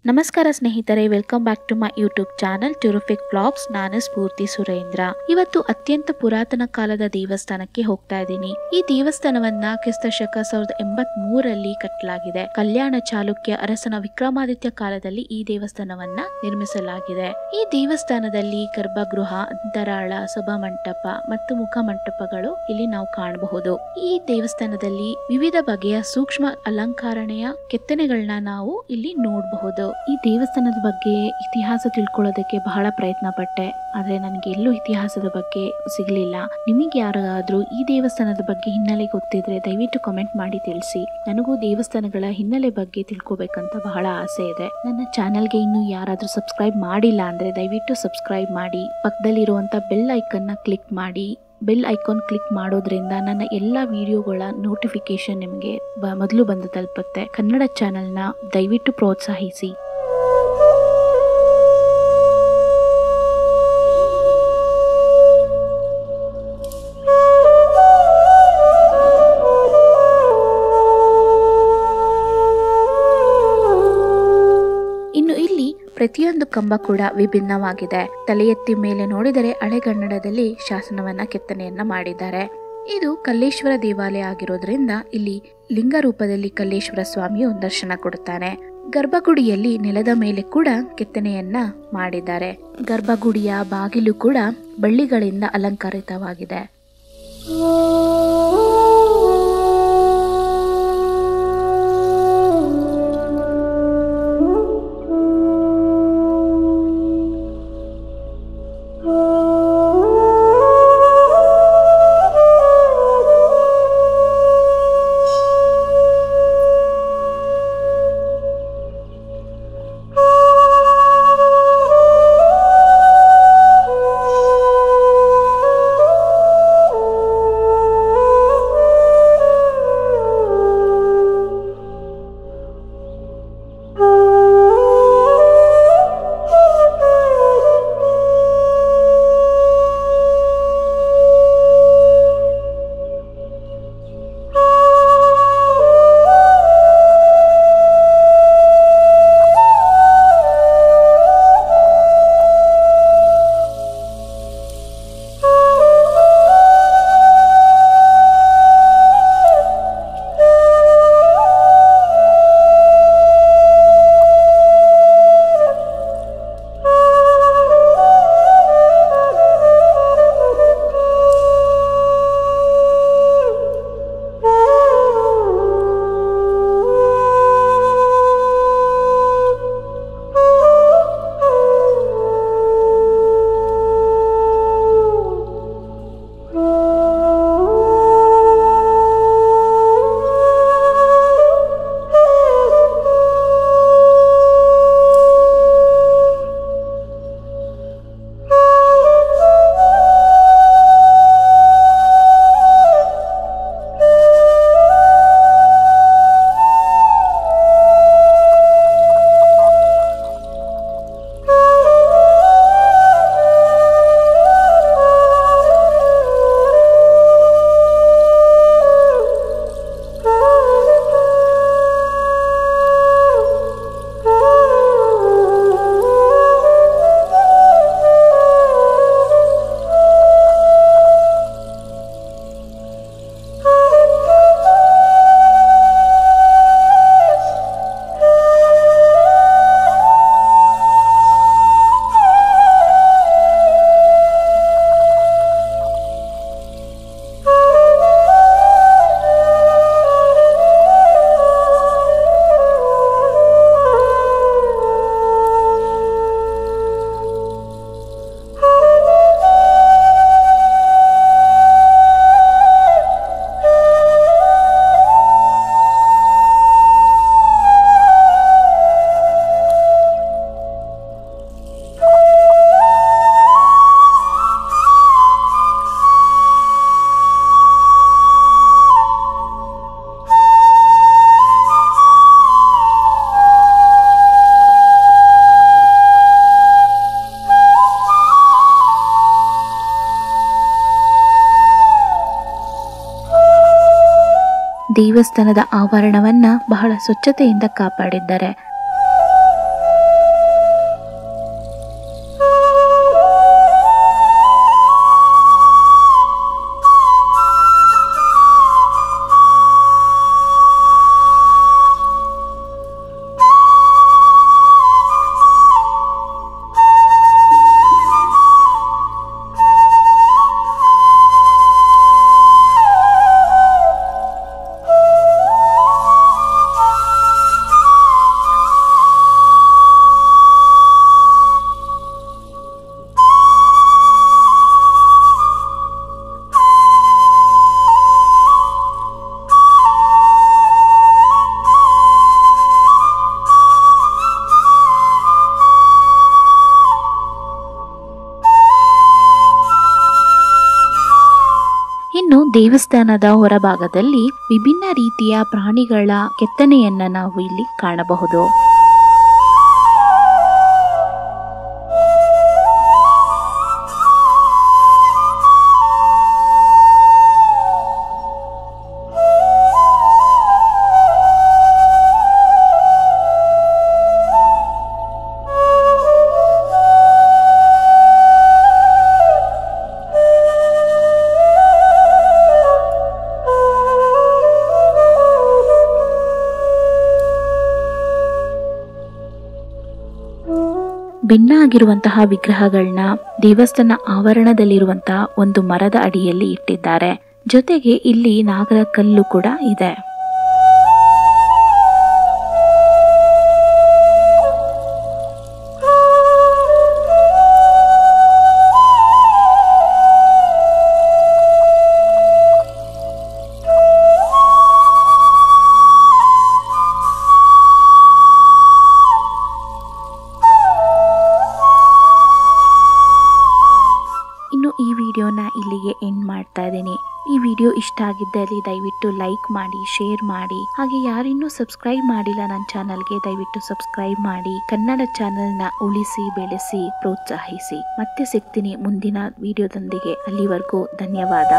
ನಮಸ್ಕಾರ ಸ್ನೇಹಿತರೆ, welcome back to my YouTube channel Tourific vlogs. ನಾನು ಸ್ಫೂರ್ತಿ ಸುರೇಂದ್ರ. ಇವತ್ತು ಅತ್ಯಂತ ಪುರಾತನ ಕಾಲದ ದೇವಸ್ಥಾನಕ್ಕೆ ಹೋಗ್ತಾ ಇದ್ದೀನಿ. ಈ ದೇವಸ್ಥಾನವನ್ನ ಕ್ರಿಸ್ತಶಕ 1083ರಲ್ಲಿ ಕಟ್ಟಲಾಗಿದೆ. ಕಲ್ಯಾಣ ಚಾಲುಕ್ಯ ಅರಸನ ವಿಕ್ರಮಾದಿತ್ಯ ಕಾಲದಲ್ಲಿ ಈ ದೇವಸ್ಥಾನವನ್ನ ನಿರ್ಮಿಸಲಾಗಿದೆ. ಈ ದೇವಸ್ಥಾನದಲ್ಲಿ ಗರ್ಭಗೃಹ, ಅಂತರಾಳ, ಸಭಾಮಂಟಪ ಮತ್ತು ಮುಖಮಂಟಪಗಳು ಇಲ್ಲಿ ನಾವು ಕಾಣಬಹುದು. ಈ ದೇವಸ್ಥಾನದಲ್ಲಿ ವಿವಿಧ ಬಗೆಯ ಸೂಕ್ಷ್ಮ ಅಲಂಕಾರಣೆಯ ಕೆತ್ತನೆಗಳನ್ನ ನಾವು ಇಲ್ಲಿ ನೋಡಬಹುದು. ಈ ದೇವಸ್ಥಾನದ ಬಗ್ಗೆ ಇತಿಹಾಸ ತಿಳ್ಕೊಳ್ಳೋದಕ್ಕೆ ಬಹಳ ಪ್ರಯತ್ನ ಪಟ್ಟೆ, ಆದ್ರೆ ನನಗೆ ಎಲ್ಲೂ ಇತಿಹಾಸದ ಬಗ್ಗೆ ಸಿಗ್ಲಿಲ್ಲ. ನಿಮಗೆ ಯಾರಾದ್ರೂ ಈ ದೇವಸ್ಥಾನದ ಬಗ್ಗೆ ಹಿನ್ನೆಲೆ ಗೊತ್ತಿದ್ರೆ ದಯವಿಟ್ಟು ಕಮೆಂಟ್ ಮಾಡಿ ತಿಳಿಸಿ. ನನಗೂ ದೇವಸ್ಥಾನಗಳ ಹಿನ್ನೆಲೆ ಬಗ್ಗೆ ತಿಳ್ಕೊಬೇಕಂತ ಬಹಳ ಆಸೆ ಇದೆ. ನನ್ನ ಚಾನೆಲ್ಗೆ ಇನ್ನೂ ಯಾರಾದ್ರೂ ಸಬ್ಸ್ಕ್ರೈಬ್ ಮಾಡಿಲ್ಲ ಅಂದ್ರೆ ದಯವಿಟ್ಟು ಸಬ್ಸ್ಕ್ರೈಬ್ ಮಾಡಿ, ಪಕ್ಕದಲ್ಲಿರುವಂತ ಬೆಲ್ ಐಕನ್ನ ಕ್ಲಿಕ್ ಮಾಡಿ. ಬೆಲ್ ಐಕಾನ್ ಕ್ಲಿಕ್ ಮಾಡೋದ್ರಿಂದ ನನ್ನ ಎಲ್ಲ ವಿಡಿಯೋಗಳ ನೋಟಿಫಿಕೇಶನ್ ನಿಮಗೆ ಮೊದಲು ಬಂದು ತಲುಪುತ್ತೆ. ಕನ್ನಡ ಚಾನೆಲ್ನ ದಯವಿಟ್ಟು ಪ್ರೋತ್ಸಾಹಿಸಿ. ಇನ್ನು ಇಲ್ಲಿ ಪ್ರತಿಯೊಂದು ಕಂಬ ಕೂಡ ವಿಭಿನ್ನವಾಗಿದೆ. ತಲೆ ಎತ್ತಿ ಮೇಲೆ ನೋಡಿದರೆ ಹಳೆಗನ್ನಡದಲ್ಲಿ ಶಾಸನವನ್ನ ಕೆತ್ತನೆಯನ್ನ ಮಾಡಿದ್ದಾರೆ. ಇದು ಕಲ್ಲೇಶ್ವರ ದೇವಾಲಯ ಆಗಿರೋದ್ರಿಂದ ಇಲ್ಲಿ ಲಿಂಗ ರೂಪದಲ್ಲಿ ಕಲ್ಲೇಶ್ವರ ಸ್ವಾಮಿಯು ದರ್ಶನ ಕೊಡುತ್ತಾನೆ. ಗರ್ಭಗುಡಿಯಲ್ಲಿ ನೆಲದ ಮೇಲೆ ಕೂಡ ಕೆತ್ತನೆಯನ್ನ ಮಾಡಿದ್ದಾರೆ. ಗರ್ಭಗುಡಿಯ ಬಾಗಿಲು ಕೂಡ ಬಳ್ಳಿಗಳಿಂದ ಅಲಂಕರಿತವಾಗಿದೆ. ದೇವಸ್ಥಾನದ ಆವರಣವನ್ನ ಬಹಳ ಸ್ವಚ್ಛತೆಯಿಂದ ಕಾಪಾಡಿದ್ದಾರೆ. ದೇವಸ್ಥಾನದ ಹೊರಭಾಗದಲ್ಲಿ ವಿಭಿನ್ನ ರೀತಿಯ ಪ್ರಾಣಿಗಳ ಕೆತ್ತನೆಯನ್ನ ನಾವು ಇಲ್ಲಿ ಕಾಣಬಹುದು. ಭಿನ್ನ ಆಗಿರುವಂತಹ ವಿಗ್ರಹಗಳನ್ನ ದೇವಸ್ಥಾನ ಆವರಣದಲ್ಲಿರುವಂತಹ ಒಂದು ಮರದ ಅಡಿಯಲ್ಲಿ ಇಟ್ಟಿದ್ದಾರೆ. ಜೊತೆಗೆ ಇಲ್ಲಿ ನಾಗರ ಕಲ್ಲು ಕೂಡ ಇದೆ. ಈ ವಿಡಿಯೋನ ಇಲ್ಲಿಗೆ ಎಂಡ್ ಮಾಡ್ತಾ ಇದ್ದೀನಿ. ಈ ವಿಡಿಯೋ ಇಷ್ಟ ಆಗಿದ್ದಲ್ಲಿ ದಯವಿಟ್ಟು ಲೈಕ್ ಮಾಡಿ, ಶೇರ್ ಮಾಡಿ. ಹಾಗೆ ಯಾರಿನ್ನೂ ಸಬ್ಸ್ಕ್ರೈಬ್ ಮಾಡಿಲ್ಲ ನನ್ನ ಚಾನಲ್ಗೆ ದಯವಿಟ್ಟು ಸಬ್ಸ್ಕ್ರೈಬ್ ಮಾಡಿ. ಕನ್ನಡ ಚಾನೆಲ್ನ ಉಳಿಸಿ ಬೆಳೆಸಿ ಪ್ರೋತ್ಸಾಹಿಸಿ. ಮತ್ತೆ ಸಿಗ್ತೀನಿ ಮುಂದಿನ ವಿಡಿಯೋದೊಂದಿಗೆ. ಅಲ್ಲಿವರೆಗೂ ಧನ್ಯವಾದ.